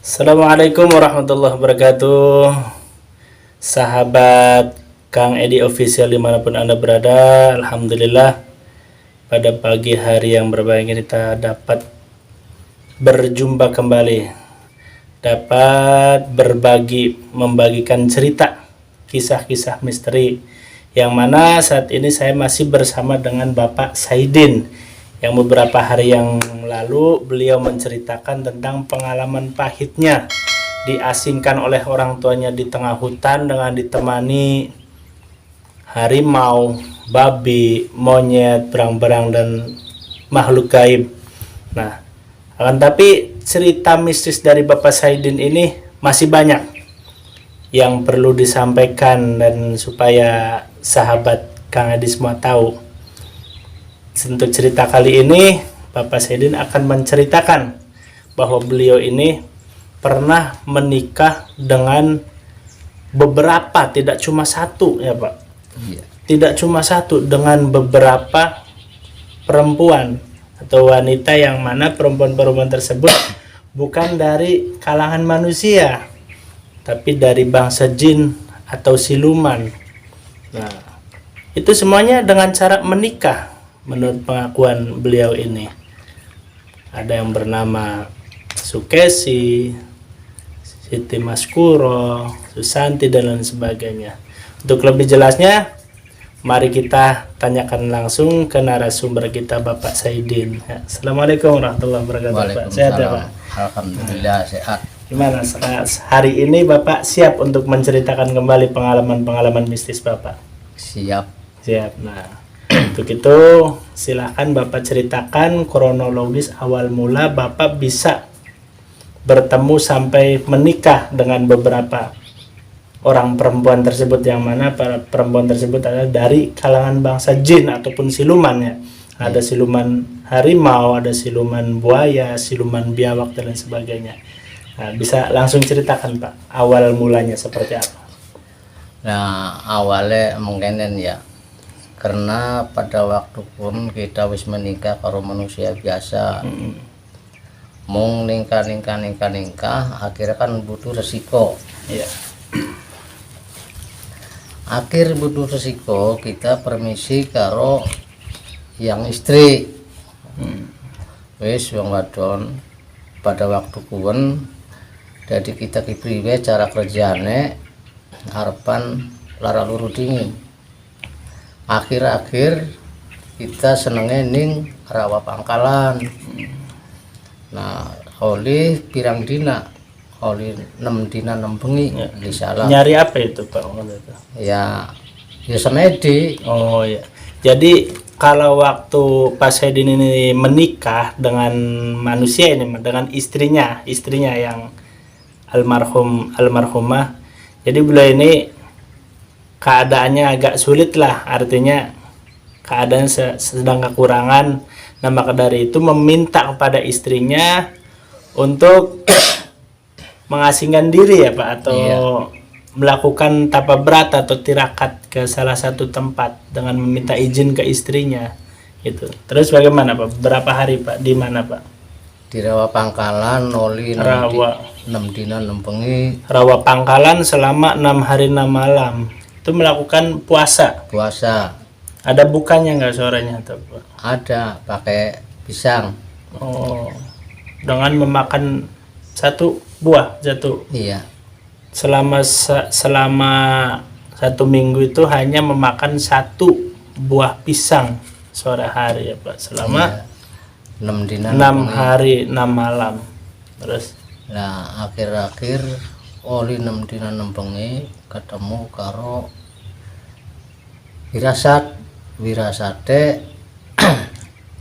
Assalamualaikum warahmatullahi wabarakatuh. Sahabat Kang Edi Official dimanapun Anda berada, Alhamdulillah pada pagi hari yang berbahagia kita dapat berjumpa kembali, dapat membagikan cerita kisah-kisah misteri, yang mana saat ini saya masih bersama dengan Bapak Saidin, yang beberapa hari yang lalu beliau menceritakan tentang pengalaman pahitnya diasingkan oleh orang tuanya di tengah hutan dengan ditemani harimau, babi, monyet, berang-berang dan makhluk gaib. Nah, akan tapi cerita mistis dari Bapak Saidin ini masih banyak yang perlu disampaikan dan supaya sahabat Kang Edi semua tahu. Untuk cerita kali ini, Bapak Saidin akan menceritakan bahwa beliau ini pernah menikah dengan beberapa, tidak cuma satu ya Pak. Iya. Tidak cuma satu, dengan beberapa perempuan atau wanita, yang mana perempuan-perempuan tersebut bukan dari kalangan manusia, tapi dari bangsa jin atau siluman. Nah, itu semuanya dengan cara menikah. Menurut pengakuan beliau ini, ada yang bernama Sukesi, Siti Maskuro, Susanti, dan lain sebagainya. Untuk lebih jelasnya, mari kita tanyakan langsung ke narasumber kita, Bapak Saidin. Ya. Assalamualaikum warahmatullahi wabarakatuh. Pak. Sehat ya Pak? Alhamdulillah sehat. Gimana hari ini Bapak siap untuk menceritakan kembali pengalaman-pengalaman mistis Bapak? Siap. Siap. Nah, untuk itu silahkan Bapak ceritakan kronologis awal mula Bapak bisa bertemu sampai menikah dengan beberapa orang perempuan tersebut, yang mana para perempuan tersebut adalah dari kalangan bangsa jin ataupun siluman ya. Ada siluman harimau, ada siluman buaya, siluman biawak, dan lain sebagainya. Nah, bisa langsung ceritakan Pak awal mulanya seperti apa? Nah, awalnya mungkin ya, karena pada waktu pun kita wis menikah karo manusia biasa. Mung nikah akhirnya kan butuh resiko. Iya. Akhir butuh resiko, kita permisi karo yang istri. Wis wong wadon pada waktu kuwen, jadi kita kipriwe cara kerjane harapan lara luru dingin. Akhir-akhir kita senengnya ning rawa pangkalan. Nah, oleh pirang dina, oleh 6 dina 6 bengi Ya. di salah. Nyari apa itu Pak? Ya semedi. Oh ya. Jadi kalau waktu Pak Saidin ini menikah dengan manusia ini, dengan istrinya yang almarhumah. Jadi beliau ini keadaannya agak sulit lah, artinya keadaan sedang kekurangan. Nah, maka dari itu meminta kepada istrinya untuk mengasingkan diri ya Pak, atau melakukan tapa brata atau tirakat ke salah satu tempat dengan meminta izin ke istrinya itu. Terus bagaimana Pak? Berapa hari Pak? Di mana Pak? Di rawa pangkalan oli 6 dina 6 bengi. Rawa Pangkalan selama 6 hari 6 malam. Itu melakukan puasa. Ada bukannya nggak suaranya tuh Pak? Ada, pakai pisang. Oh, dengan memakan satu buah jatuh. Iya. Selama 1 minggu itu hanya memakan 1 buah pisang sore hari ya Pak, selama 6 dina 6 hari 6 malam. Terus nah, akhir-akhir oli 6 dina 6 bengi ketemu karo wirasate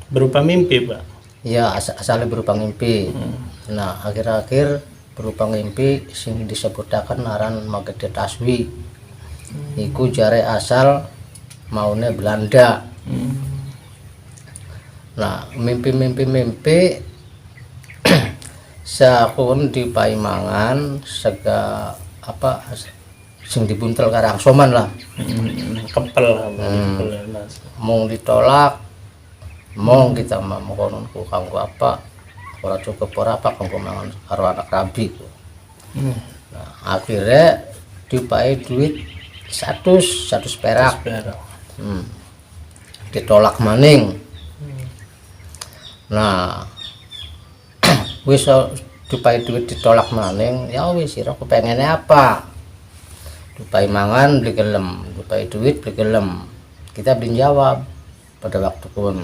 berupa mimpi Pak. ya asalnya berupa mimpi. Nah, akhir-akhir berupa mimpi sing disebutakan aran Magede Taswi. Iku jare asal maune Belanda. Nah, mimpi sakun di Paimangan sega apa sing dibuntel karang soman lah. Kepel. Mung ditolak, mong kita mau konon ku kanggo apa ora cukup ora apa kanggo mangan karo anak rabi ku. Hmm. Nah, akhirnya dipakai duit 100 perak. Perak. Ditolak maning. Nah, wis dipakai duit ditolak maning, ya wis sira kepengene apa? Dipakai mangan beli gelem, dipakai duit beli gelem. Kita belum jawab pada waktu pun.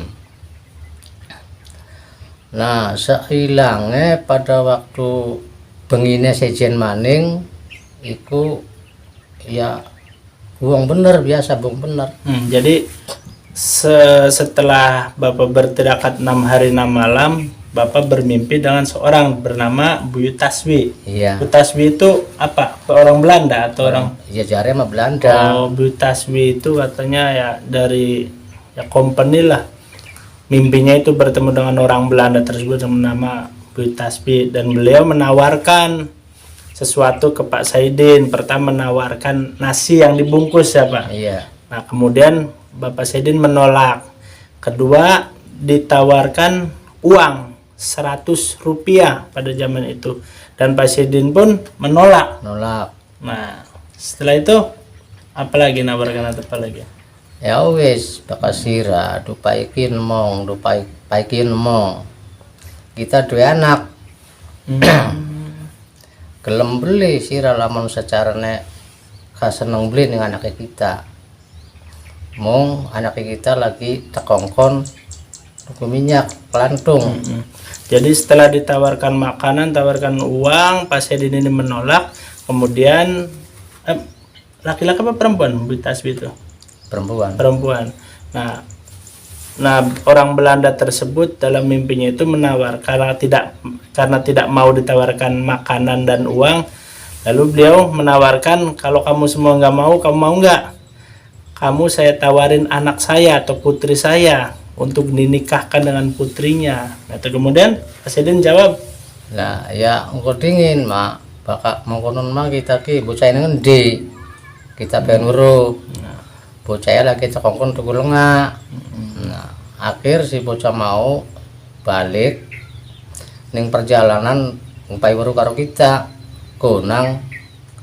Nah, seilangnya pada waktu bengine sejen maning iku ya buang bener biasa buang bener. Jadi setelah Bapak bertirakat 6 hari 6 malam, Bapak bermimpi dengan seorang bernama Buyu Taswi. Iya. Bu Taswi itu apa? Orang Belanda atau orang? Ya jare mah Belanda. Oh, Bu Taswi itu katanya ya dari ya company lah. Mimpinya itu bertemu dengan orang Belanda tersebut yang bernama Bu Taswi, dan beliau menawarkan sesuatu ke Pak Saidin. Pertama menawarkan nasi yang dibungkus ya Pak. Iya. Nah kemudian Bapak Saidin menolak. Kedua ditawarkan uang 100 rupiah pada zaman itu, dan Pak Saidin pun menolak. Nolak. Nah setelah itu apa lagi nawarkan atau apa lagi? Ya wis bakal sira dupaikin mong dupaikin mong. Kita dua anak. Gelem beli sira lamun secarane kaseneng beli dengan anaknya kita. Mong anaknya kita lagi tekongkon tuku minyak pelantung. Jadi setelah ditawarkan makanan, tawarkan uang, Pak Saidin ini menolak. Kemudian laki-laki apa perempuan Bu Tasbi itu? Perempuan. Nah orang Belanda tersebut dalam mimpinya itu menawar karena tidak mau ditawarkan makanan dan uang, lalu beliau menawarkan, kalau kamu semua nggak mau, kamu mau nggak? Kamu saya tawarin anak saya atau putri saya untuk dinikahkan dengan putrinya. Atau kemudian Presiden jawab, Lah ya engko dingin mak bakal mengkonon mah kita ki bocah ini ngendi kita pengen weruh. Bocah lagi cekongkon tuku lenga. Nah, akhir si bocah mau balik ning perjalanan ngupai weruh karo kita. Konang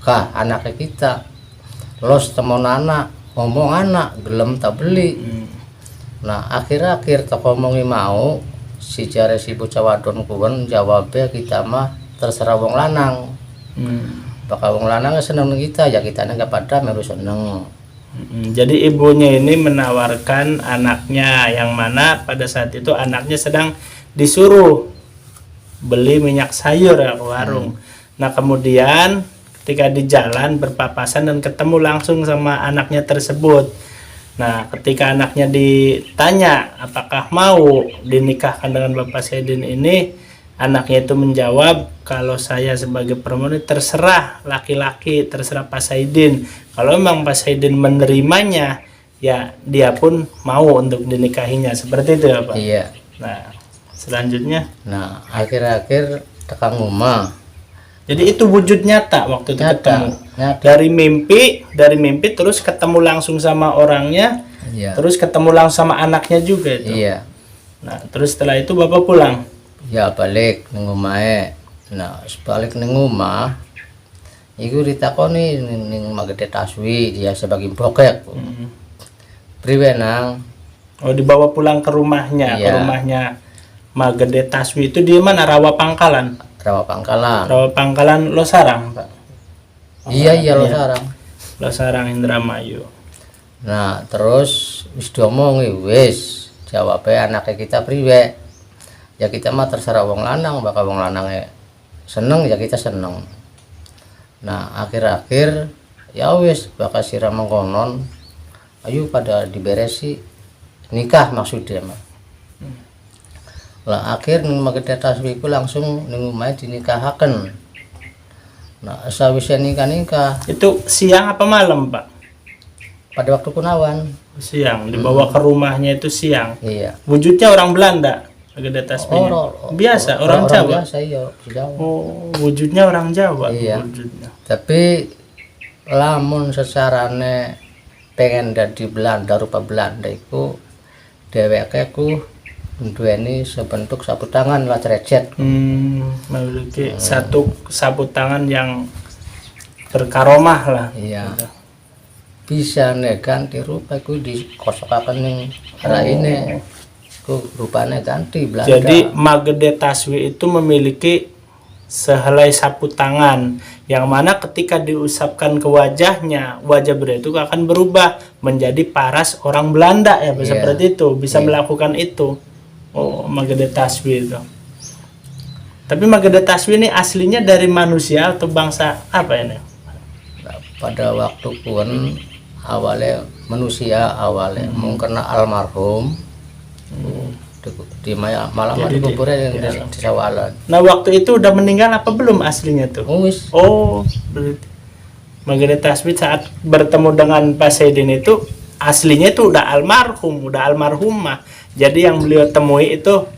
kah anaknya kita. Los temon anak, ngomong anak gelem tak beli. Nah, akhir-akhir tak ngomongi mau si jare si bocah wadon kuwen jawabnya kita mah terserah wong lanang. Bakal wong lanang seneng kita ya kita enggak pada meru seneng. Jadi ibunya ini menawarkan anaknya, yang mana pada saat itu anaknya sedang disuruh beli minyak sayur ya ke warung. Nah kemudian ketika di jalan berpapasan dan ketemu langsung sama anaknya tersebut. Nah ketika anaknya ditanya apakah mau dinikahkan dengan Bapak Saidin ini, anaknya itu menjawab, kalau saya sebagai perempuan terserah laki-laki, terserah Pak Saidin. Kalau memang Pak Saidin menerimanya, ya dia pun mau untuk dinikahinya. Seperti itu ya Pak? Iya. Nah selanjutnya? Nah akhir-akhir tekan rumah. Jadi itu wujud nyata waktu itu ketemu. Nyata. Dari mimpi terus ketemu langsung sama orangnya, Iya. terus ketemu langsung sama anaknya juga itu. Iya. Nah terus setelah itu Bapak pulang. Ya balik ning omahe. Nah, sebalik ning omah iku ditakoni ning Magede Taswi dia sebagai bokek. Priwe nang? Oh dibawa pulang ke rumahnya, Iya. ke rumahnya Magede Taswi itu di mana? Rawa Pangkalan. Rawa Pangkalan. Rawa Pangkalan Losarang Pak. Iya lo sarang. Losarang Indramayu. Nah, terus wis diomongi wis jawabnya anaknya kita priwe. Ya kita mah terserah wong lanang, bakal wong lanangnya seneng ya kita seneng. Nah akhir-akhir ya wis bakal sira mengkonon ayo pada diberesi nikah maksudnya mah. Lah akhir ning Magede Taswi ku langsung ning omahe dinikahaken. Nah sawise nikah Itu siang apa malam Pak? pada waktu kunawan. Siang, dibawa ke rumahnya itu siang. Iya. Wujudnya orang Belanda. Magede Taswinya. Biasa, orang Jawa. Biasa iya, Jawa. Oh, wujudnya orang Jawa. Iya. Wujudnya. Tapi lamun sesarane pengen dadi Belanda rupa Belanda iku dheweke ku ini sebentuk sapu tangan lah cerecet. Memiliki satu sapu tangan yang berkaromah lah. Iya. Bisa ganti rupa iku dikosokaken ning raine. Iku rupane ganti Belanda. Jadi Magede Taswi itu memiliki sehelai sapu tangan yang mana ketika diusapkan ke wajahnya, wajah beliau itu akan berubah menjadi paras orang Belanda ya, Iya. seperti itu, bisa Iya. melakukan itu. Oh, Magede Taswi itu. Tapi Magede Taswi ini aslinya dari manusia atau bangsa apa ini? Nah, pada waktu pun awalnya manusia mungkin almarhum di malam Jadi dikuburnya yang di sawalan. Nah, waktu itu udah meninggal apa belum aslinya tuh? Wis. Oh, berarti Magede Taswi saat bertemu dengan Pak Saidin itu aslinya itu udah almarhum, udah almarhumah. Jadi yang beliau temui itu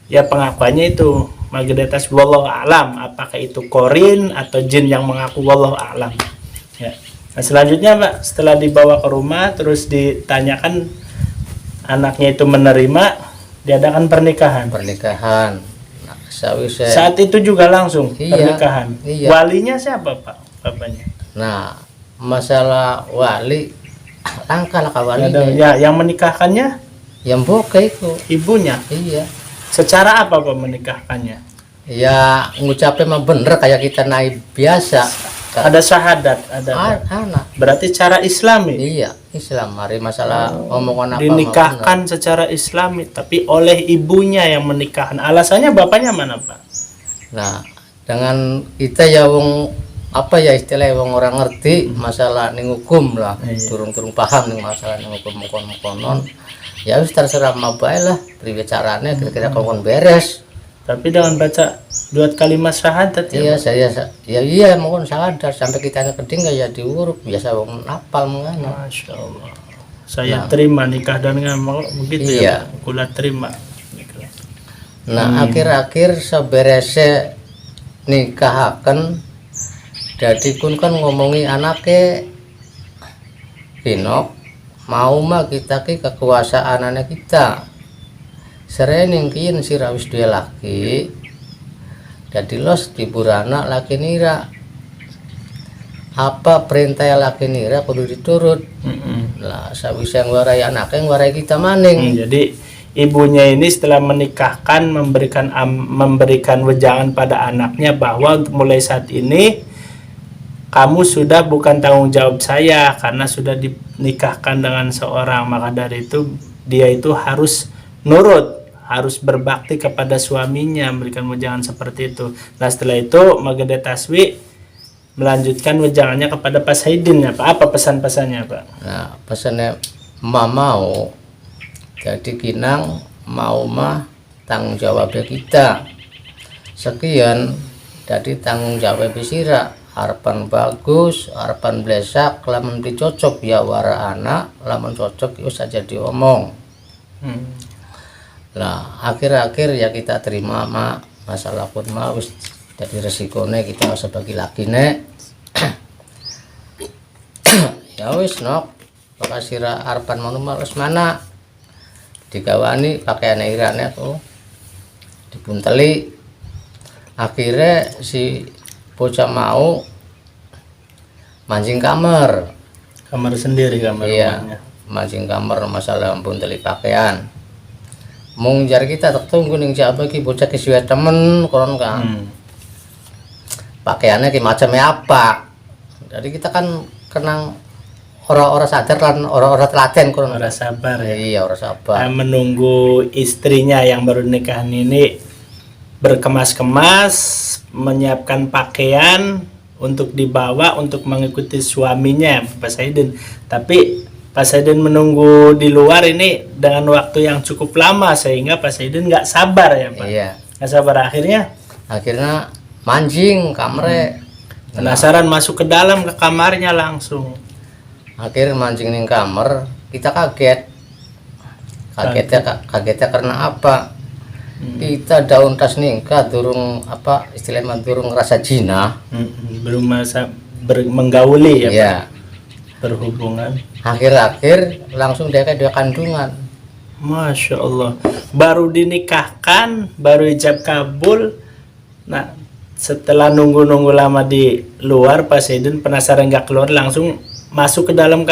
ya pengakuannya itu Magede Taswi, wallahu alam, apakah itu korin atau jin yang mengaku, wallahu alam. Ya. Nah, selanjutnya Pak, setelah dibawa ke rumah terus ditanyakan anaknya itu menerima, diadakan pernikahan. Nah, sawise Saat itu juga langsung Iya, pernikahan. iya. Walinya siapa Pak? Bapaknya? nah masalah wali langkah lah wali Ya, yang menikahkannya yang boke itu. ibunya. Iya. Secara apa Pak menikahkannya? Ya ngucapnya mah bener kayak kita naik biasa. Ada syahadat, ada. Anak. Berarti cara Islami. Iya, Islam. Mari masalah omongan apa Dinikahkan secara Islami, tapi oleh ibunya yang menikahkan. Alasannya bapaknya mana Pak? Nah, dengan kita ya wong apa ya istilah wong orang ngerti masalah ning hukum lah, Iya. turung-turung paham ning masalah ning hukum konon. Ya wis terserah mabai lah, priwe carane kira-kira kon beres. Tapi dengan baca 2 kalimat syahadat Iya, ya. Pak? iya mohon sadar sampai kita keding ya diuruk biasa wong napal mengana. Masya Allah. Saya terima nikah dan ngamal begitu Iya. ya Pak. Kula terima. Nah, akhir-akhir seberese nikahaken jadi kun kan ngomongi anaknya Pinok mau mah kita ki kekuasaan anak kita sering kian si rawis dia laki jadi los tiburana laki nira apa perintah laki nira kudu diturut lah sawise ngwarai anaknya ngwarai kita maning. Jadi ibunya ini setelah menikahkan memberikan wejangan pada anaknya bahwa mulai saat ini kamu sudah bukan tanggung jawab saya karena sudah dinikahkan dengan seorang, maka dari itu dia itu harus nurut, harus berbakti kepada suaminya, memberikan wejangan seperti itu. Nah, setelah itu Magede Taswi melanjutkan wejangannya kepada Pak Saidin ya Pak. Apa pesan-pesannya Pak? Nah pesannya mau jadi kinang mau mah tanggung jawabnya kita sekian jadi tanggung jawab sira harapan bagus harapan blesak lamun dicocok ya wara anak lamun cocok itu saja diomong. Lah akhir-akhir ya kita terima mak masalah pun mah wis jadi resikonya kita sebagai laki nek ya wis nok pakasira harapan mau wis mana digawani pakaian irane tuh dipunteli akhirnya si bocah mau mancing kamar Sendiri kamar iya rumahnya. mancing kamar masalah punteli pakaian mung jar kita tak tunggu ning siapa ki bocah ki suwe temen koron kan pakaiannya ki macamnya apa jadi kita kan kenang orang-orang sadar kan orang-orang telaten koron Orang sabar ya. iya orang sabar Menunggu istrinya yang baru nikahan ini berkemas-kemas, menyiapkan pakaian untuk dibawa untuk mengikuti suaminya Pak Saidin. Tapi Pak Saidin menunggu di luar ini dengan waktu yang cukup lama sehingga Pak Saidin nggak sabar ya Pak. iya Nggak sabar akhirnya mancing kamre penasaran masuk ke dalam ke kamarnya langsung. akhir mancing ning kamar kita kagetnya karena apa kita daun tas ningka durung apa istilahnya durung rasa jinah Belum masa menggauli ya ya Pak. Berhubungan. akhir-akhir langsung dia kandungan Masya Allah. Baru dinikahkan, baru ijab kabul. Nah, setelah nunggu-nunggu lama di luar, Pak Saidin penasaran nggak keluar, langsung masuk ke dalam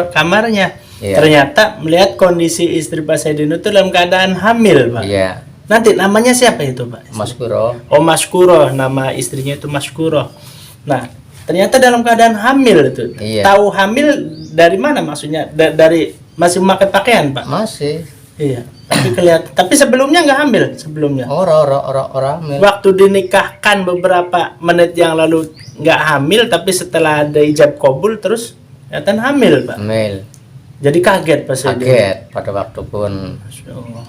kamarnya. Iya. Ternyata melihat kondisi istri Pak Saidin itu dalam keadaan hamil, Pak. Iya, Nanti namanya siapa itu, Pak? Mas Kuro. Oh, Maskuro, nama istrinya itu Maskuro. Nah, ternyata dalam keadaan hamil itu. Iya. Tahu hamil dari mana maksudnya? Dari masih memakai pakaian, Pak? Masih. Iya. Tapi kelihatan. Tapi sebelumnya nggak hamil sebelumnya. Orang hamil. Waktu dinikahkan beberapa menit yang lalu nggak hamil, tapi setelah ada ijab kabul terus kelihatan hamil, Pak. Hamil. Jadi kaget Pak Saidin. Kaget pada waktu pun. Masya Allah.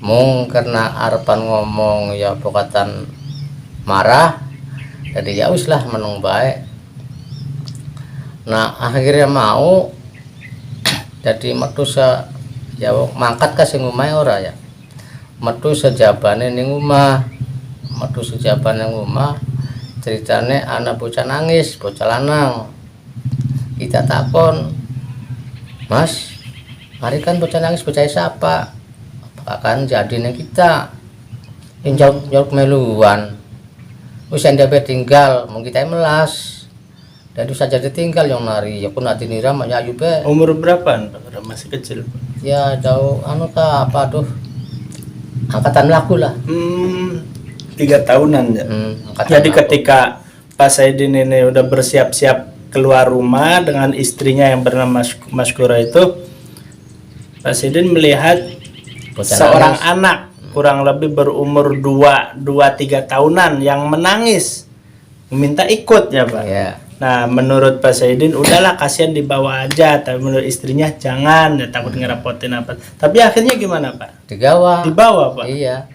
Mung karena arepan ngomong ya pokatan marah. Jadi ya wis lah menung baik. Nah akhirnya mau jadi metu ya mangkat ke sing omahe ora ya. Metu sejabane ning omah. Metu sejabane ning omah ceritane anak bocah nangis, bocah lanang. Kita takon, "Mas, mari kan bocah nangis bocah siapa?" Akan jadi ning kita. Jauh meluan. Wis ndek tinggal, mung kita melas. Dan bisa jadi tinggal yang nari ya pun hati niram ya ayube. Umur berapaan, Pak? Masih kecil, Pak. Ya jauh anu ta apa tuh? Angkatan laku lah. 3 tahunan ya. Angkatan Jadi laku. ketika Pak Saidin ini udah bersiap-siap keluar rumah dengan istrinya yang bernama Maskura itu, Pak Saidin melihat Bocah seorang nangis. anak kurang lebih berumur 2-3 tahunan yang menangis meminta ikut ya, Pak. Ya. Nah, menurut Pak Saidin udahlah kasihan dibawa aja, tapi menurut istrinya jangan, ya, takut ngerepotin apa. Tapi akhirnya gimana, Pak? Digawa. Dibawa, Pak. Iya.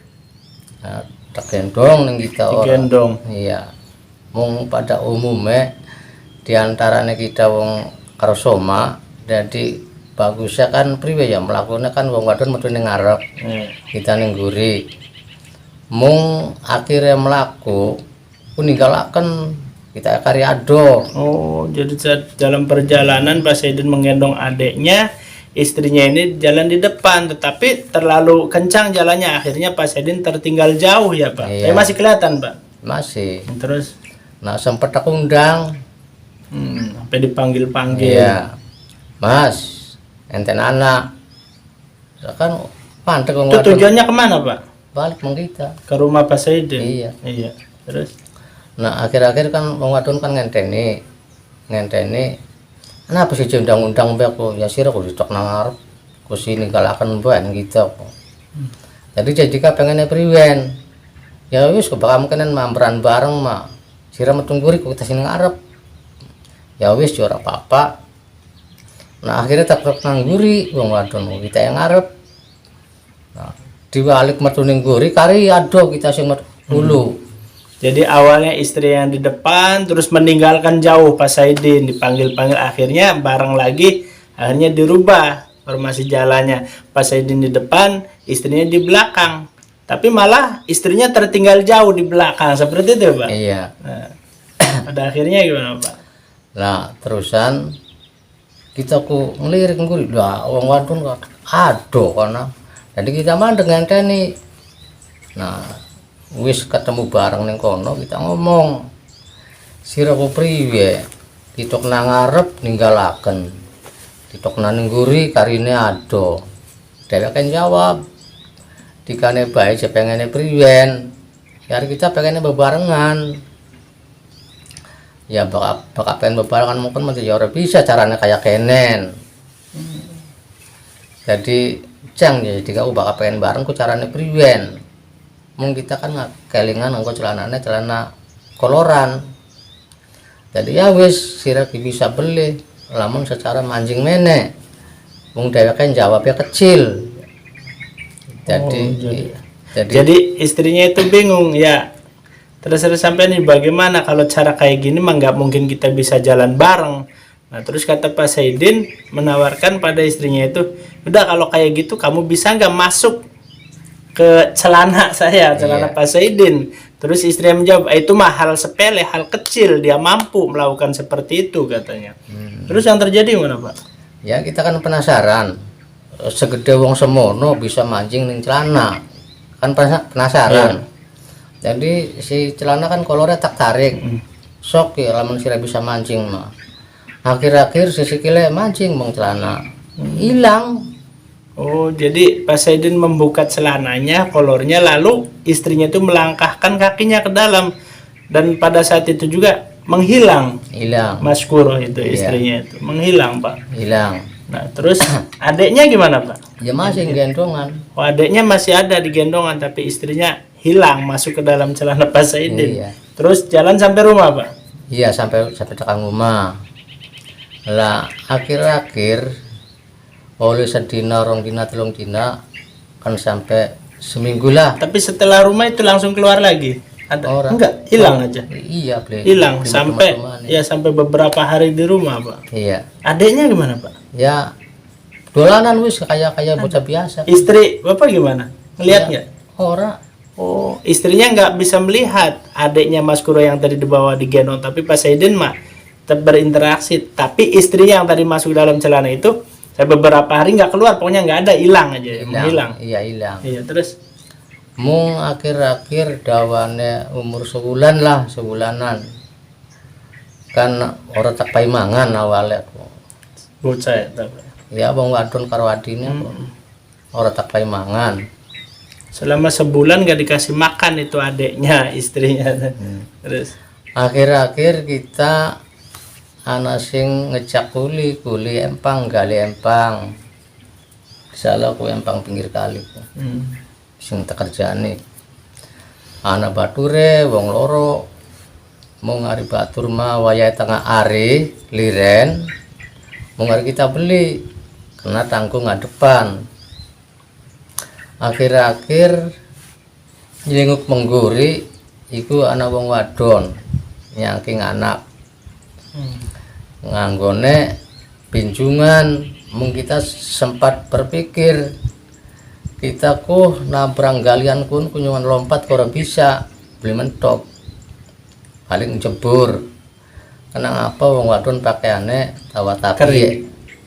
Nah, tergendong ning kita orang. Digendong. Iya. Mung pada umumnya diantaranya kita wong karo soma, jadi bagusnya kan priwe ya melakukannya kan wong wadon metu ning ngarep. Kita ning guri. Mung akhirnya melaku ninggalaken kita karyado. Oh, jadi saat dalam perjalanan Pak Saidin menggendong adiknya, istrinya ini jalan di depan, tetapi terlalu kencang jalannya, akhirnya Pak Saidin tertinggal jauh ya, Pak. Iya. Masih kelihatan, Pak. Masih. Terus Nah sempet aku undang. sampai dipanggil-panggil. Iya. Mas, enten anak. Kan pantek wong Itu wadon. tujuannya kemana, Pak? Balik mong kita. Ke rumah Pak Saidin. Iya. Iya. Terus Nah akhir-akhir kan wong wadon kan ngenteni. Kenapa sih undang-undang mbak aku ya sira aku ditok nang arep. Ku sini galaken mbak gitu aku. Jadi jika pengennya priwen. Ya wis kebakam kenen mamperan bareng mak. Sira metu nguri ku kita sini ngarep. Ya wis yo ora apa-apa. Nah akhirnya tak nang nguri wong wadon kita yang ngarep. Nah diwalik metu ning nguri kari ado kita sing metu dulu. jadi awalnya istri yang di depan, terus meninggalkan jauh Pak Saidin, dipanggil-panggil, akhirnya bareng lagi, akhirnya dirubah formasi jalannya. Pak Saidin di depan, istrinya di belakang. Tapi malah istrinya tertinggal jauh di belakang, seperti itu Pak. Iya. Nah, pada akhirnya gimana Pak? Nah terusan kita ku ngelirik nguri lah wong wadon kok aduh kono. Jadi kita mandeng ngenteni. Nah wis ketemu bareng ning kono kita ngomong sira ku priwe ditok nang ngarep ninggalaken ditok nang ngguri karine ado dheweke jawab dikane bae jepengene priwen ya kita pengennya bebarengan ya bakal pengen bebarengan mungkin mesti ya ora bisa caranya kayak kenen jadi jang ya jika aku bakal pengen bareng ku caranya priwen mung kita kan nggak kelingan nganggo celana koloran jadi ya wis sira bisa beli lamun secara manjing mene mung dheweke jawabnya kecil jadi Jadi istrinya itu bingung ya. Terus sampai nih bagaimana kalau cara kayak gini mah nggak mungkin kita bisa jalan bareng. Nah terus kata Pak Saidin menawarkan pada istrinya itu, udah kalau kayak gitu kamu bisa nggak masuk ke celana saya, celana Iya. Pak Saidin. Terus istrinya menjawab, itu mah hal sepele, hal kecil, dia mampu melakukan seperti itu katanya. Terus yang terjadi mana Pak? ya kita kan penasaran segede wong semono bisa mancing ning celana. Kan penasaran. Jadi si celana kan kolornya tak tarik. Sok ya lamun sira bisa mancing mah. Akhir-akhir si sikile mancing mong celana. Hilang. Oh, jadi Pak Saidin membuka celananya, kolornya, lalu istrinya itu melangkahkan kakinya ke dalam, dan pada saat itu juga menghilang. Hilang. Mas Kuro itu Iya. istrinya itu menghilang, Pak. Hilang. Nah, terus adiknya gimana, Pak? Ya masih gendongan. Oh, adiknya masih ada di gendongan, tapi istrinya hilang masuk ke dalam celana Pak Saidin. Iya. Terus jalan sampai rumah, Pak. Iya sampai tekan rumah. Lah akhir-akhir oleh sedina rong dina telung dina kan sampai seminggu lah. Tapi setelah rumah itu langsung keluar lagi. Ada? Orang. Enggak, hilang aja. Iya, Ble. Hilang Di sampai teman-teman. ya sampai beberapa hari di rumah, Pak. Iya. Adiknya gimana, Pak? Ya dolanan wis kayak bocah biasa. Istri Bapak gimana? Ngelihat Ya, nggak? Ora. Oh, istrinya nggak bisa melihat adiknya Mas Kuro yang tadi dibawa di gendong, tapi Pak Saidin mah tetap berinteraksi. Tapi istrinya yang tadi masuk dalam celana itu, saya beberapa hari nggak keluar, pokoknya nggak ada, hilang aja, menghilang. Iya hilang. Iya, terus Mung akhir-akhir dawane umur sebulanan. Kan ora tak pai mangan awalnya. bocah ya, Pak. Ya wong wadon karo adine ora tak pai mangan. Selama sebulan nggak dikasih makan itu adiknya, istrinya. Terus Akhir-akhir kita ana sing ngejak kuli empang gali empang. Salah ku empang pinggir kali ku. Sing tak kerjane. Ana bature wong loro mau ngari batur mah wayahe tengah ari liren. Mau ngari kita beli kena tanggung ngadepan. Akhir-akhir nyenguk mengguri iku ana wong wadon nyangking anak nganggone pinjungan. Mung kita sempat berpikir kita nabrang galian kun kunjungan lompat kurang bisa beli mentok paling jebur kena apa wong wadon pakaiannya tawa tapi Kering.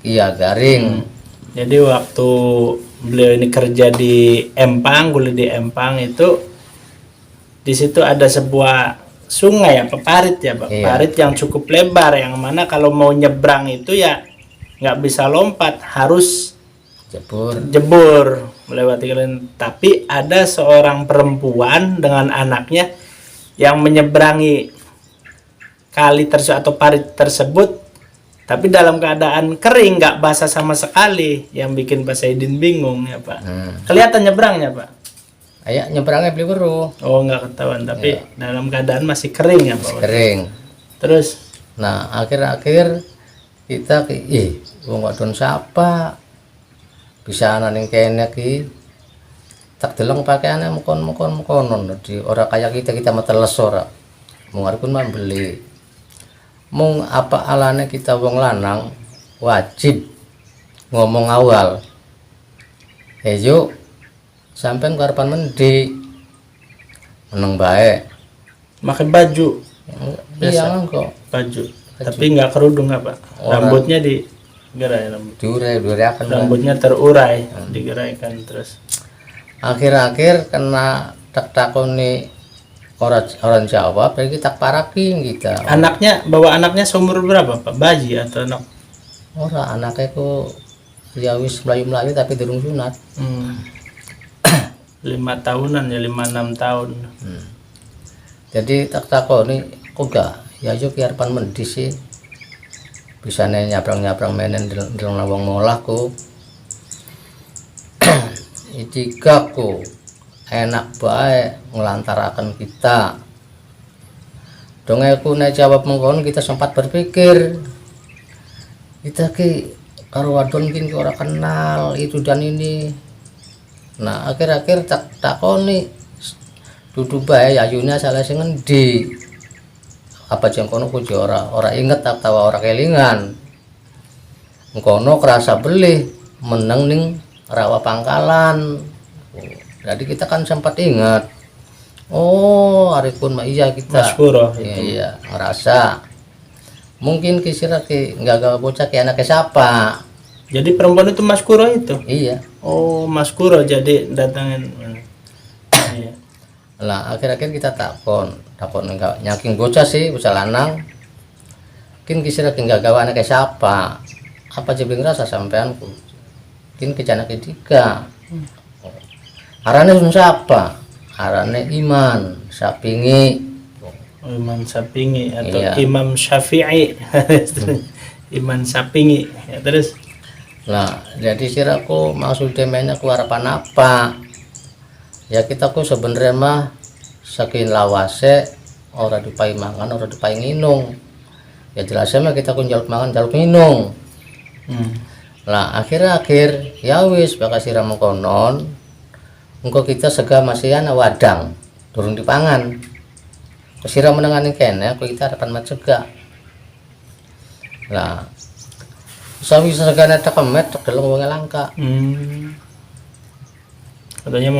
iya garing. jadi waktu beliau ini kerja di Empang, kuliah di Empang itu, di situ ada sebuah sungai ya, parit ya, Pak. Iya. Parit yang cukup lebar, yang mana kalau mau nyebrang itu ya nggak bisa lompat, harus jebur melewati kalian. Tapi ada seorang perempuan dengan anaknya yang menyeberangi kali tersebut atau parit tersebut, tapi dalam keadaan kering, nggak basah sama sekali, yang bikin Pak Saidin bingung ya, Pak. Kelihatan nyebrangnya, Pak. Ayak nyebrangnya beli baru Oh, nggak ketahuan, tapi dalam keadaan masih kering ya, Pak. kering. Terus Nah akhir-akhir kita wong wadon siapa bisa ana ning kene ki tak deleng pakaiannya mekon di ora kayak kita mah teles ora mung arepun mah beli mung apa alane kita wong lanang wajib ngomong awal yuk sampean karepan mendi meneng bae pakai baju, iya kok baju. Tapi nggak kerudung apa? Rambutnya digerai, diure akan rambutnya terurai, digeraikan terus. Akhir-akhir kena tak takoni orang Jawa, pergi tak paraking kita. Anaknya, bawa anaknya seumur berapa, Pak? Bayi atau anak? Ora anaknya ku ya wis melayu-melayu tapi durung sunat. 5 tahunan ya, 5-6 tahun. Jadi tak takoni kok gak ya yo ki arepan mendi sih. Bisa nyabrang-nyabrang menen deleng wong molahku. Itikaku enak bae ngelantaraken kita. Dongeku nek jawab mengkon kita sempat berpikir kita ki karo wadon ki ora kenal itu dan ini. Nah akhir-akhir tak takoni dudu bae ayune salah sing ngendi. Apa jengkono ku ora inget tawa ora kelingan. Engkono kerasa beli meneng ning rawa pangkalan. Jadi kita kan sempat ingat. Oh, aripun mah iya kita. Mas Kuro. Iya, ngerasa. Mungkin kisira ki enggak bocah ki anaknya siapa. Jadi perempuan itu Mas Kuro itu. Iya. Oh, Mas Kuro jadi datangin. Iya. Lah akhir-akhir kita takon enggak nyaking bocah sih, bocah lanang. Kin kisira tinggal gawa anak siapa? Apa jebling rasa sampeanku? Kin kejana ketiga. Arane siapa? Arane Iman Sapingi. Imam Sapingi atau Iya. Imam Syafi'i. Imam Sapingi. Ya, terus Nah, jadi siraku maksudnya mainnya ku harapan apa? Ya kita ku sebenarnya mah saking lawase ora dipai mangan, ora dipai nginung. Ya jelasnya mah kita ku njaluk mangan, njaluk nginung. Lah akhir-akhir ya wis bakal siram konon. Engko kita sega masih ana wadang, durung dipangan. Siram menengani kene aku kita harapan mah cegah. Lah sawi segana tak kemet dalam wong langka. Katanya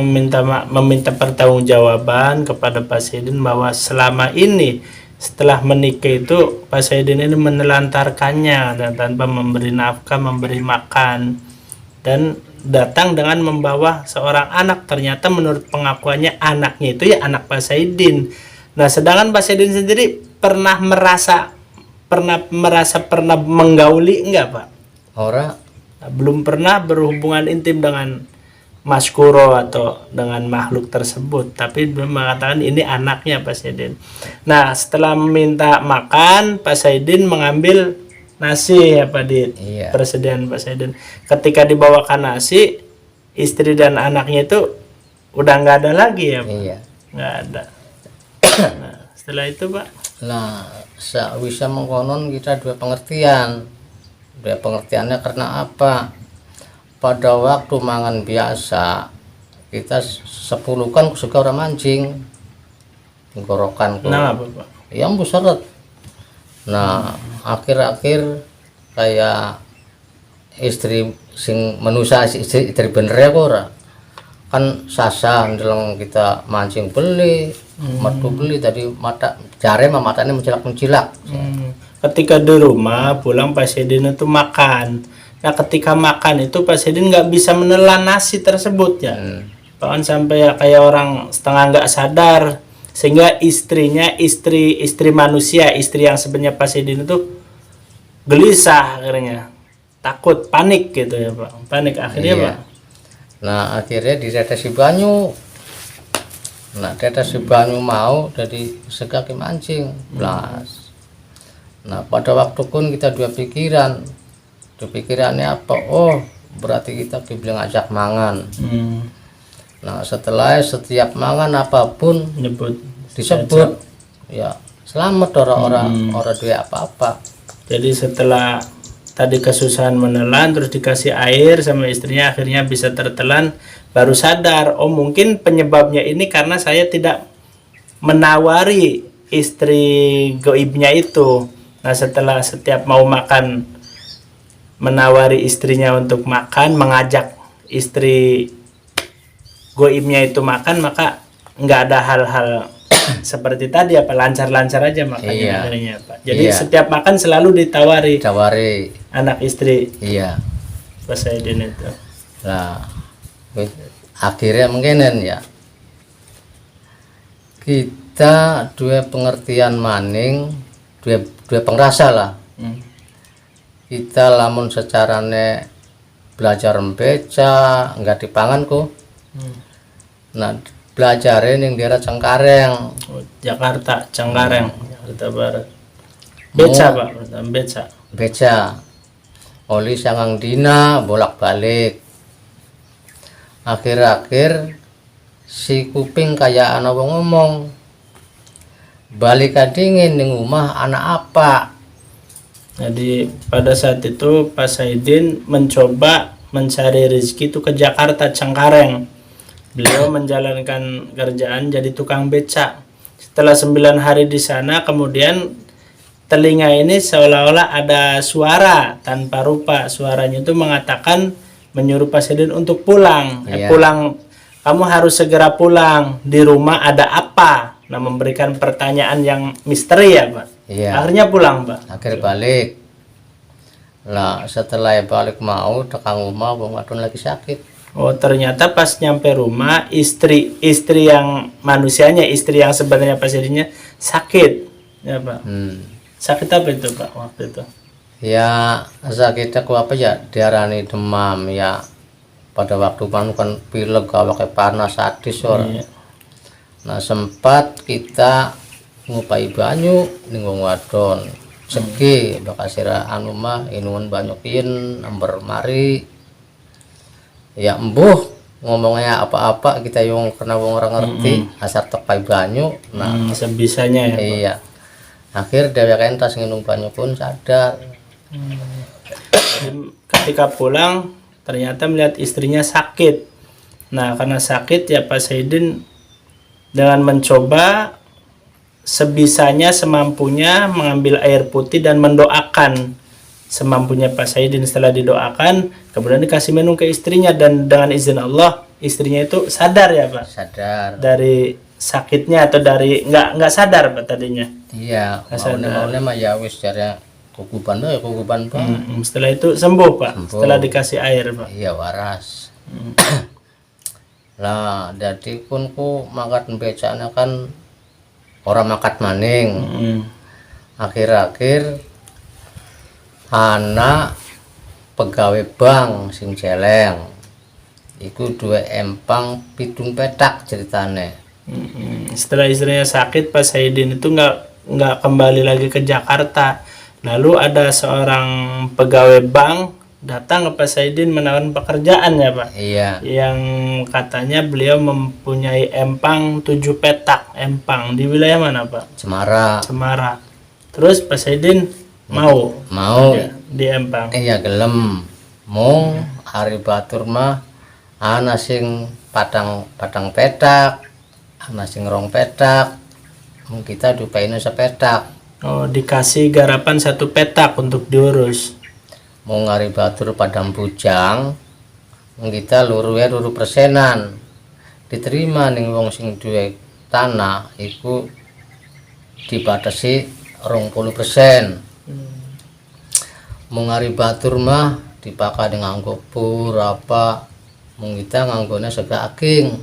meminta pertanggungjawaban kepada Pak Saidin bahwa selama ini setelah menikah itu Pak Saidin ini menelantarkannya dan tanpa memberi nafkah, memberi makan, dan datang dengan membawa seorang anak. Ternyata menurut pengakuannya anaknya itu ya anak Pak Saidin. Nah, sedangkan Pak Saidin sendiri pernah menggauli enggak, Pak? Ora. Nah, belum pernah berhubungan intim dengan Mas Kuro atau dengan makhluk tersebut, tapi belum mengatakan ini anaknya Pak Saidin. Nah, setelah meminta makan, Pak Saidin mengambil nasi ya Pak Dit. Iya. Persediaan Pak Saidin. Ketika dibawakan nasi, istri dan anaknya itu udah nggak ada lagi ya Pak? Iya. Nggak ada. Nah, setelah itu Pak, Nah, bisa mengkonon kita dua pengertian. Dua pengertiannya karena apa? Pada waktu mangan biasa kita sepuluhkan suka orang mancing tenggorokan nah apa Pak? yang buseret. Nah akhir-akhir kayak istri sing menusa istri bener ya ora kan sasa dalam kita mancing beli metu beli tadi mata jare mah matanya mencilak. Ketika di rumah pulang Pak Saidin itu makan. Nah, ketika makan itu Pak Saidin nggak bisa menelan nasi tersebut ya. Bahkan sampai ya kayak orang setengah nggak sadar, sehingga istrinya istri manusia, istri yang sebenarnya Pak Saidin itu gelisah akhirnya, takut, panik gitu ya Pak. Panik akhirnya Iya. Pak. Nah akhirnya ditetesi banyu. Nah tetesi banyu mau jadi segaki mancing blas. Nah pada waktu pun kita dua pikiran. Pikirannya apa? Oh berarti kita bilang ajak mangan. Nah setelah setiap mangan apapun disebut ya selamat orang-orang dia apa-apa. Jadi setelah tadi kesusahan menelan terus dikasih air sama istrinya akhirnya bisa tertelan, baru sadar oh mungkin penyebabnya ini karena saya tidak menawari istri goibnya itu. Nah setelah setiap mau makan menawari istrinya untuk makan, mengajak istri goibnya itu makan, maka nggak ada hal-hal seperti tadi apa lancar-lancar aja makanya akhirnya Pak. Jadi setiap makan selalu ditawari anak istri. Iya. Pak Saidin itu. Nah, akhirnya mungkin ya kita dua pengertian maning, dua pengrasa lah. Kita lamun secarane belajar membaca nggak dipangan kok. Nah belajarin yang daerah Cengkareng. Jakarta Cengkareng, Jakarta Barat. Beca Pak, beca. Oli sangang dina bolak-balik. Akhir-akhir si kuping kayak anak ngomong. Balik dingin ning rumah anak apa? Jadi pada saat itu Pak Saidin mencoba mencari rezeki itu ke Jakarta Cengkareng. Beliau menjalankan kerjaan jadi tukang beca. Setelah 9 hari di sana, kemudian telinga ini seolah-olah ada suara tanpa rupa. Suaranya itu mengatakan menyuruh Pak Saidin untuk pulang. Pulang, kamu harus segera pulang. Di rumah ada apa? Nah, memberikan pertanyaan yang misteri ya Pak. Iya. Akhirnya pulang Pak. Akhir balik. Lah setelah balik mau tekang rumah wong wadon lagi sakit. Oh, ternyata pas nyampe rumah istri yang manusianya, istri yang sebenarnya pasiennya sakit. Ya, Pak. Sakit apa itu, Pak, waktu itu? Ya sakitnya ku apa ya, diarani demam ya. Pada waktu kan pilek awake panas sadis ora. Iya. Nah sempat kita ngupai banyu ning wong wadon segi bakasira anu mah inuan banyu kian ember mari ya embuh ngomongnya apa-apa kita yang kena wong orang ngerti asal tepai banyu. Nah Sebisanya ya, Pak. iya akhir dheweke tas nginum banyu pun sadar. Jadi, ketika pulang ternyata melihat istrinya sakit. Nah, karena sakit ya Pak Saidin dengan mencoba sebisanya semampunya mengambil air putih dan mendoakan semampunya Pak Saidin. Setelah didoakan kemudian dikasih minum ke istrinya, dan dengan izin Allah istrinya itu sadar ya Pak, Sadar. dari sakitnya, atau dari nggak sadar Pak tadinya. Iya mau mah ya wis cara kukuban ya kukuban Pak. Setelah itu sembuh Pak. Sembuh. Setelah dikasih air Pak. Iya waras. Lah jadi pun ku makat becana kan orang makat maning. Akhir-akhir anak pegawai bank sing celeng iku dua empang pitung petak ceritane. Setelah istrinya sakit Pak Saidin itu nggak kembali lagi ke Jakarta. Lalu ada seorang pegawai bank datang ke Pak Saidin menawarkan pekerjaan ya Pak. Iya. Yang katanya beliau mempunyai empang 7 petak empang di wilayah mana Pak? Cemara. Semara. Terus Pak Saidin mau di empang. Iya gelem mung hari batur mah ana sing patang petak, ana sing rong petak, mung kita dupaine sepetak. Oh, dikasih garapan 1 petak untuk diurus. Mung hari batur padang bujang, mung kita luru persenan. Diterima ning wong sing duwe tanah iku dibatasi 20%. Mung hari batur mah dipakai dengan nganggo apa mung kita nganggone sega aking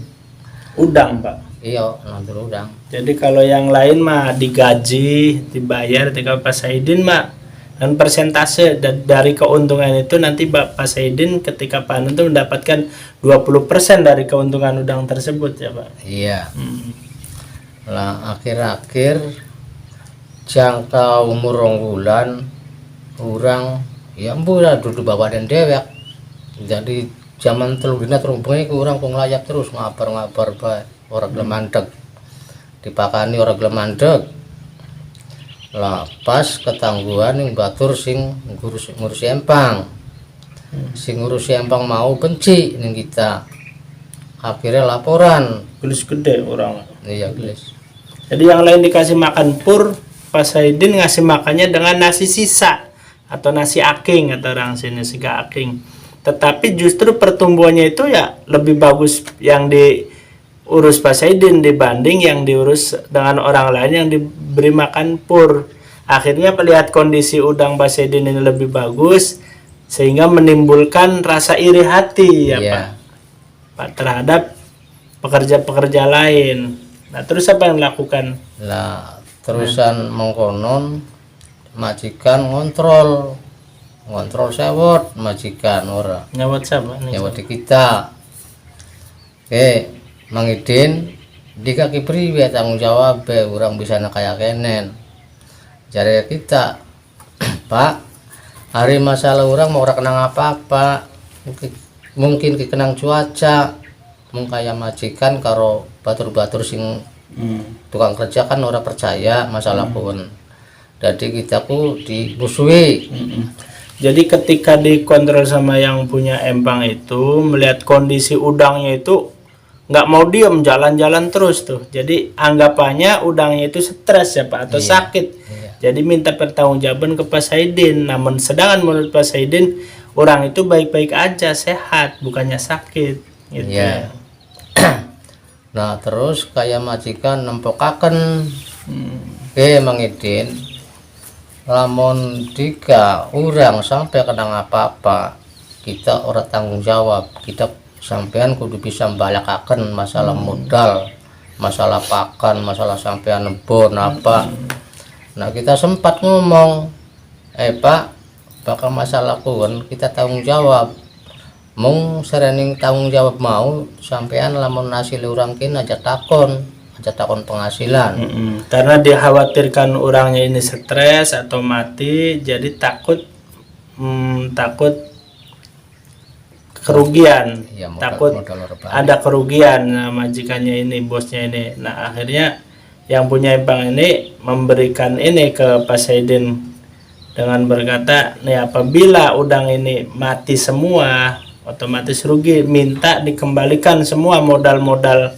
Udang Pak. iya nandur udang. Jadi kalau yang lain mah digaji, dibayar, ketika Pak Saidin mah dan persentase dari keuntungan itu nanti Pak Saidin ketika panen itu mendapatkan 20% dari keuntungan udang tersebut ya Pak. Iya. Lah akhir-akhir jangka umur 2 bulan orang ya mbura duduk bawa dan dewek. Jadi zaman telur dina terus bengi kurang kok nglayap terus ngabar bae ora gelem mandeg. Dipakani ora gelem mandeg. Lah pas ketangguhan yang batur sing ngurusi empang. Sing ngurusi empang mau benci ning kita. Akhirnya laporan. Gelis gede orang. Iya gelis. Jadi yang lain dikasih makan pur, Pak Saidin ngasih makannya dengan nasi sisa atau nasi aking atau orang sini sega aking. Tetapi justru pertumbuhannya itu ya lebih bagus yang diurus Pak Saidin dibanding yang diurus dengan orang lain yang diberi makan pur. Akhirnya melihat kondisi udang Pak Saidin ini lebih bagus sehingga menimbulkan rasa iri hati ya Iya. Pak terhadap pekerja-pekerja lain. Nah terus apa yang dilakukan? Lah terusan mengkonon majikan ngontrol sewot majikan ora Nyawat siapa? nyewot di kita. Oke mangidin di kaki priwe tanggung jawab orang bisa kaya kenen jare kita Pak hari masalah orang mau ora kenang apa-apa mungkin kenang cuaca mung kaya majikan karo batur-batur sing tukang kerja kan ora percaya masalah pun. Jadi kita ku dimusuhi. Jadi ketika dikontrol sama yang punya empang itu melihat kondisi udangnya itu nggak mau diem jalan-jalan terus tuh. Jadi anggapannya udangnya itu stres ya Pak atau sakit. Jadi minta pertanggungjawaban ke Pak Saidin. Namun sedangkan menurut Pak Saidin orang itu baik-baik aja sehat bukannya sakit. Gitu. Iya. Nah terus kayak majikan nempokaken. Oke mangidin lamun tiga orang sampai kena apa-apa, kita orang tanggung jawab. Kita sampean kudu bisa balakaken masalah modal, masalah pakan, masalah sampean nebon apa. Nah kita sempat ngomong, Pak, bakal masalah kuon kita tanggung jawab. Mung serening tanggung jawab mau sampean lamun hasil urang kin aja takon penghasilan. Karena dikhawatirkan orangnya ini stres atau mati, jadi takut kerugian, Ya, takut ada kerugian. Nah, majikannya ini, bosnya ini. Nah akhirnya yang punya empang ini memberikan ini ke Pak Saidin dengan berkata, nih apabila udang ini mati semua, otomatis rugi, minta dikembalikan semua modal-modal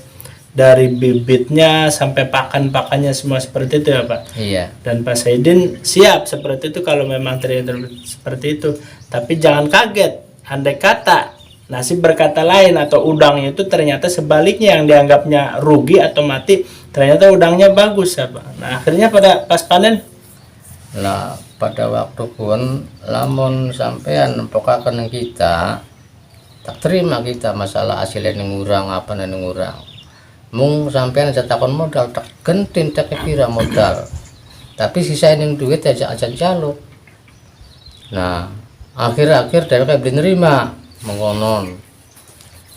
dari bibitnya sampai pakannya semua, seperti itu ya Pak. Iya. Dan Pak Saidin siap seperti itu kalau memang terjadi seperti itu. Tapi jangan kaget, andai kata nasib berkata lain atau udangnya itu ternyata sebaliknya, yang dianggapnya rugi atau mati ternyata udangnya bagus ya Pak. Nah akhirnya pada pas panen, Nah pada waktu pun lamun sampean nempokaken kita tak terima kita masalah hasilnya ning urang apa ning urang. Mung sampean aja takon modal tak gentin tak kira modal. Tapi sisa ning duit aja jaluk. Nah akhir-akhir dheweke beli nerima mengonon.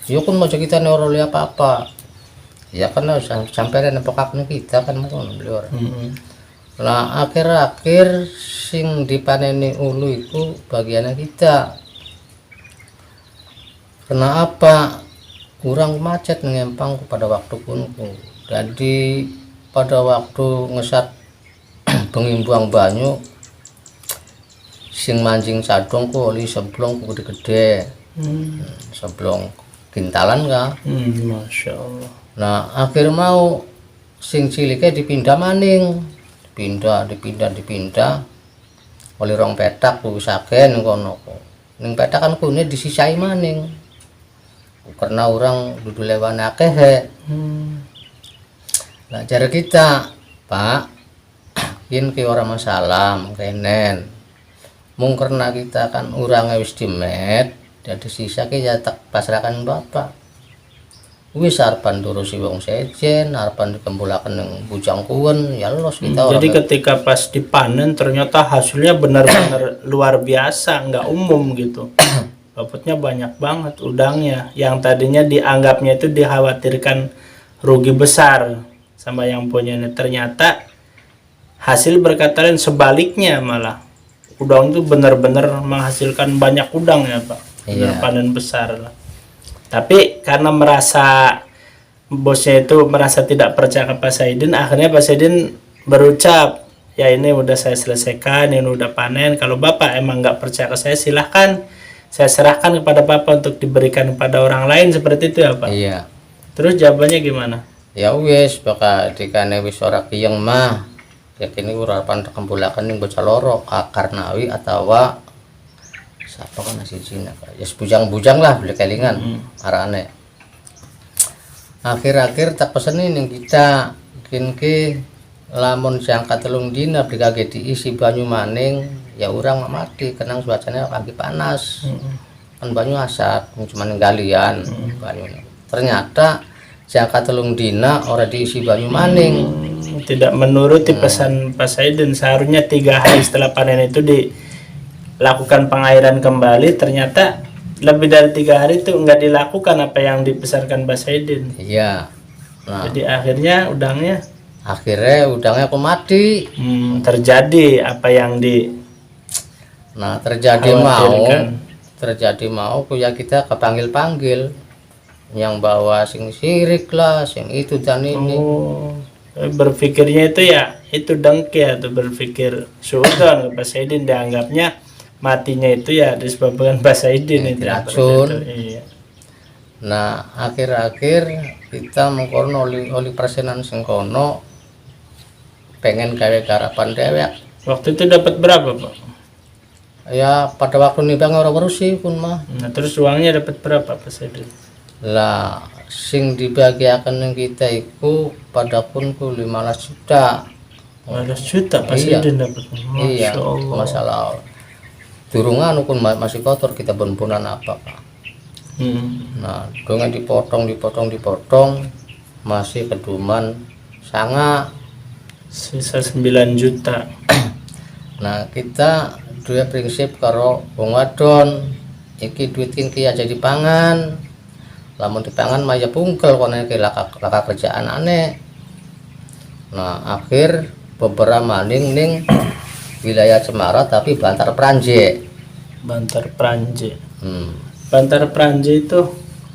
Yo kun mau kita ora li apa-apa. Ya kan sampean nempokaken kita kan ngono beli orang. Nah akhir-akhir sing dipaneni ulu itu bagiannya kita. Kenapa kurang macet ngempang pada waktu kunku. Jadi pada waktu ngesat bengi buang banyu sing mancing sadong ku oli seblong ku gede-gede. Seblong kintalan ka. Masya Allah. Nah akhir mau sing cilike dipindah maning. Dipindah oleh rong petak ku saken kono. Ning petak kan kune disisai maning. Karena orang dudu lewan akeh. Lah cara kita, Pak, yen ki ora masalah mengkenen. Mung karena kita kan urang wis dimet, jadi sisa ki ya tak pasrahkan Bapak. Wis arepan durusi wong sejen, arepan dikembulaken ning bujang kuwen, ya los kita Jadi ketika pas dipanen ternyata hasilnya benar-benar luar biasa, nggak umum gitu. Dapatnya banyak banget udangnya, yang tadinya dianggapnya itu dikhawatirkan rugi besar sama yang punya ini, ternyata hasil berkata lain sebaliknya, malah udang itu benar-benar menghasilkan banyak udang ya Pak. Benar panen besar lah. Tapi karena merasa bosnya itu merasa tidak percaya ke Pak Saidin, akhirnya Pak Saidin berucap, ya ini udah saya selesaikan, ini udah panen, kalau Bapak emang nggak percaya ke saya silahkan saya serahkan kepada Bapak untuk diberikan kepada orang lain, seperti itu ya Pak. Iya. Terus jawabannya gimana? Ya wis bakal dikane wis ora kiyeng mah. Ya kini ora pan kembulaken ning bocah loro karnawi atawa siapa kan nasi Cina. Ya bujang-bujang lah beli kelingan arane. Akhir-akhir tak peseni ning kita ki lamun jangka 3 dina beli diisi banyu maning. Ya orang mati kenang cuacanya lagi panas. Kan banyu asap cuma galian banyu. Ternyata jangka 3 dina ora diisi banyu maning. Tidak menuruti pesan Pak Saidin. Seharusnya 3 hari setelah panen itu dilakukan pengairan kembali, ternyata lebih dari 3 hari itu nggak dilakukan apa yang dipesankan Pak Saidin. Iya. Nah, jadi akhirnya udangnya aku mati. Terjadi apa yang terjadi mau ya kita kepanggil-panggil yang bawa sing sirik lah, sing itu dan ini. Berpikirnya itu ya itu dengki atau berpikir suudzon ke Pak Saidin, dianggapnya matinya itu ya disebabkan Pak Saidin itu racun. Iya. Nah akhir-akhir kita mengkono oli persenan sing kono pengen gawe garapan dewek. Waktu itu dapat berapa Pak? Ya pada waktu nimbang orang berusi pun mah. Nah terus uangnya dapat berapa Pak Saidin? Lah sing dibagiakan yang kita itu pada pun ku 15 juta. 15 juta Pak Iya. Saidin dapat. Iya, Masya Allah. masalah durungan pun masih kotor kita bunpunan apa Pak. Nah dengan dipotong masih keduman sanga. Sisa 9 juta. Nah kita dua prinsip karo wong wadon iki duit ki aja dipangan, lamun dipangan mah ya pungkel kono iki laka kerjaan aneh. Nah akhir beberapa maning ning wilayah Cemara tapi Bantar Pranje. Bantar Pranje. Bantar Pranje itu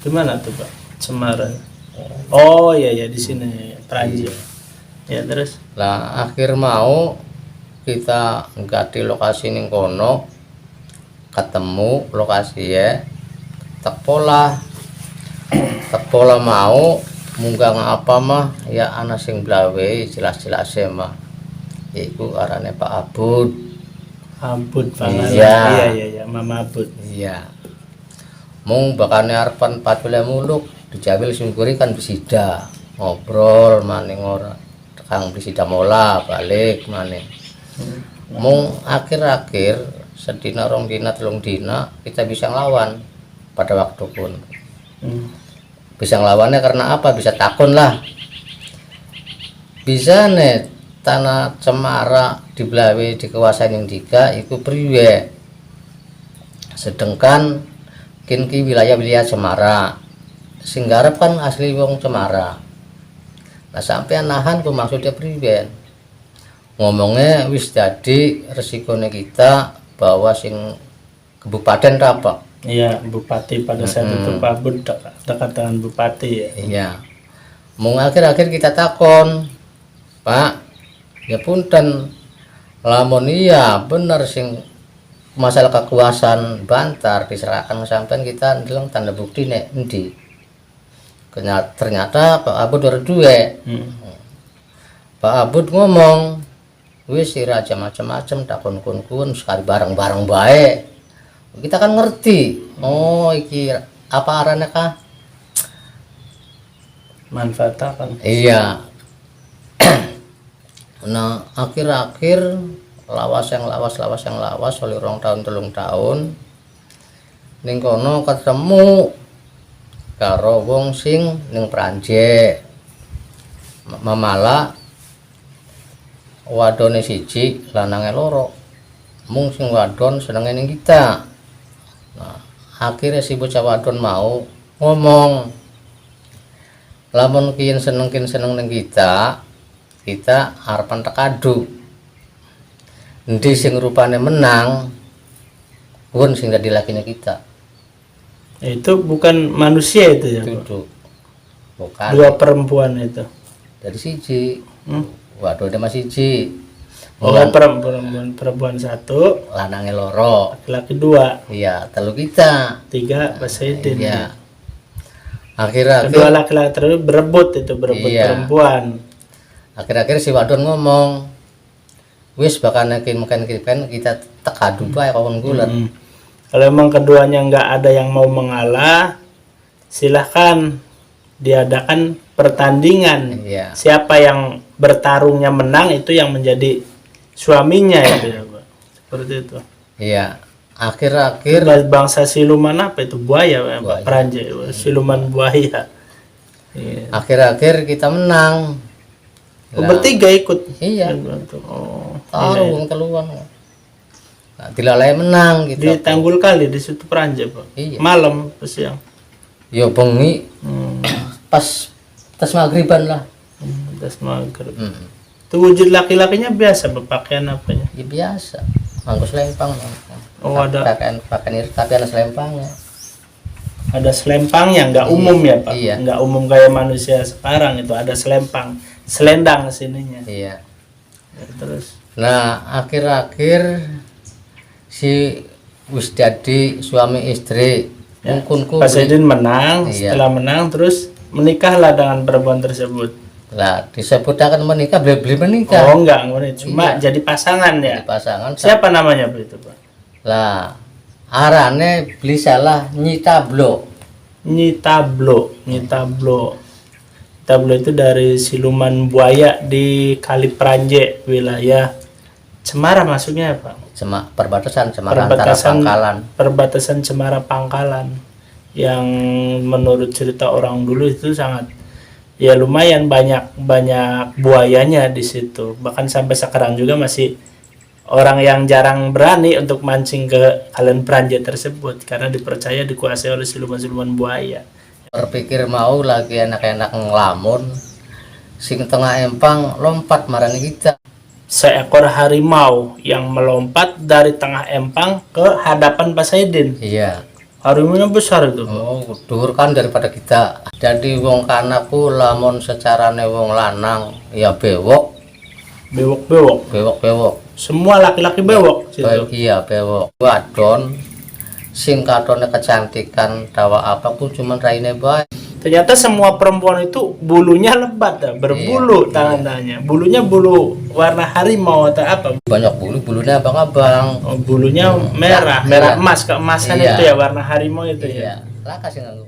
di mana tuh Pak? Semarang. Oh iya ya di sini Pranje. Ya terus. Lah akhir mau kita ganti lokasi ning kono, ketemu lokasi ya tepola mau munggang apa mah ya ana sing blawe jelas-jelas mah iku arane Pak Abud. Abud Pangalan. Iya. Iya Mama Abud. Iya. Mung bakane arepan patule muluk dijabil sungkuri kan bisida ngobrol maning ora kang bisida mola balik maning. Mung akhir-akhir sedina rong dina telung dina kita bisa ngelawan pada waktu pun. Bisa ngelawannya karena apa? Bisa takun lah. Bisa nih tanah Cemara dibelawi dikuasai yang tiga itu priwe. Sedangkan kini wilayah Cemara singgarap kan asli wong Cemara. Nah sampai nahan ku maksudnya priwe. Ngomongnya wis jadi resikonya kita bahwa sing kabupaten apa? Iya, bupati pada saat itu Pak Abud dekat dengan bupati ya. Iya. Mau akhir-akhir kita takon, Pak, ya punten, lamun iya bener sing masalah kekuasaan Bantar diserahkan sampean kita bilang tanda bukti nek endi. Ternyata Pak Abud berdua. Pak Abud ngomong, wis ira aja macam-macam takon kun sekali bareng-bareng baik. Kita kan ngerti, oh iki apa arane kah? Manfaatkan. Iya. Nah akhir-akhir lawas yang lawas oleh rong tahun telung tahun ning kono ketemu karo wong sing ning Pranje mamala wadone siji lanange loro mung sing wadon senenge ning kita. Nah akhirnya si bocah wadon mau ngomong lamun kian seneng ning kita harapan tekadu endi sing rupane menang pun sing dadi lakinya kita. Itu bukan manusia itu ya Pak? Duduk bukan Dua perempuan itu. dari siji waduh ada masih siji Oh perempuan satu, lanange loro laki-laki dua, iya telu kita tiga Pak Saidin. iya akhir-akhir Kedua laki-laki terus berebut Iya. perempuan. akhir-akhir si wadon ngomong wis bakal mungkin kita tekadu bae kawan gulat. Kalau emang keduanya nggak ada yang mau mengalah, silahkan diadakan pertandingan. Iya. Siapa yang bertarungnya menang itu yang menjadi suaminya itu ya Pak. Seperti itu. Iya akhir-akhir Bangsa siluman apa itu? Buaya ya, Pak Buaya. Pranje, siluman buaya. Iya. akhir-akhir kita menang. Oh, bertiga ikut. Iya. Oh, Tahu wong teluan. Nah, dilalai menang di gitu. Tanggul Kali di situ Pranje Pak. Iya. Malam pas siang. Yo bengi pas maghriban lah. Das maghrib. Itu wujud laki-lakinya biasa berpakaian apanya? Ya biasa. Mangko selempang. Oh, ada. pakaian tapi ada selempangnya. Ada selempangnya, nggak umum ya Pak? Iya. Nggak umum kayak manusia sekarang itu ada selempang, selendang sininya. Iya. Ya, terus Nah, akhir-akhir si wis jadi suami istri. ya, Mungkunku Pak Saidin menang, Iya. setelah menang terus menikahlah dengan perempuan tersebut. lah disebut akan menikah beli menikah. Oh enggak, cuma jadi pasangan ya. Di pasangan Siapa namanya Bu itu Pak? lah arane beli salah Nyi Tablo. Nyi Tablo. Tablo itu dari siluman buaya di Kali Pranje, wilayah Cemara masuknya Pak. Perbatasan Cemara antara Pangkalan. Perbatasan Cemara Pangkalan, yang menurut cerita orang dulu itu sangat ya lumayan banyak buayanya di situ. Bahkan sampai sekarang juga masih orang yang jarang berani untuk mancing ke Kali Pranje tersebut karena dipercaya dikuasai oleh siluman-siluman buaya. Berpikir mau lagi enak-enak ngelamun, sing tengah empang lompat marang kita. Seekor harimau yang melompat dari tengah empang ke hadapan Pak Saidin. Iya. Harimaunya besar itu. Oh, dhuwur kan daripada kita. Jadi wong kana ku lamun secarane wong lanang ya bewok. Bewok. Semua laki-laki bewok situ. Iya, bewok. Wadon sing katone kecantikan dawa apa pun cuman raine bae. Ternyata semua perempuan itu bulunya lebat, berbulu tangannya. Bulunya bulu warna harimau atau apa? Banyak bulunya abang-abang. Oh, bulunya merah Iya. emas, keemasan Iya. itu ya warna harimau itu ya. Iya, lah kasih nganggo.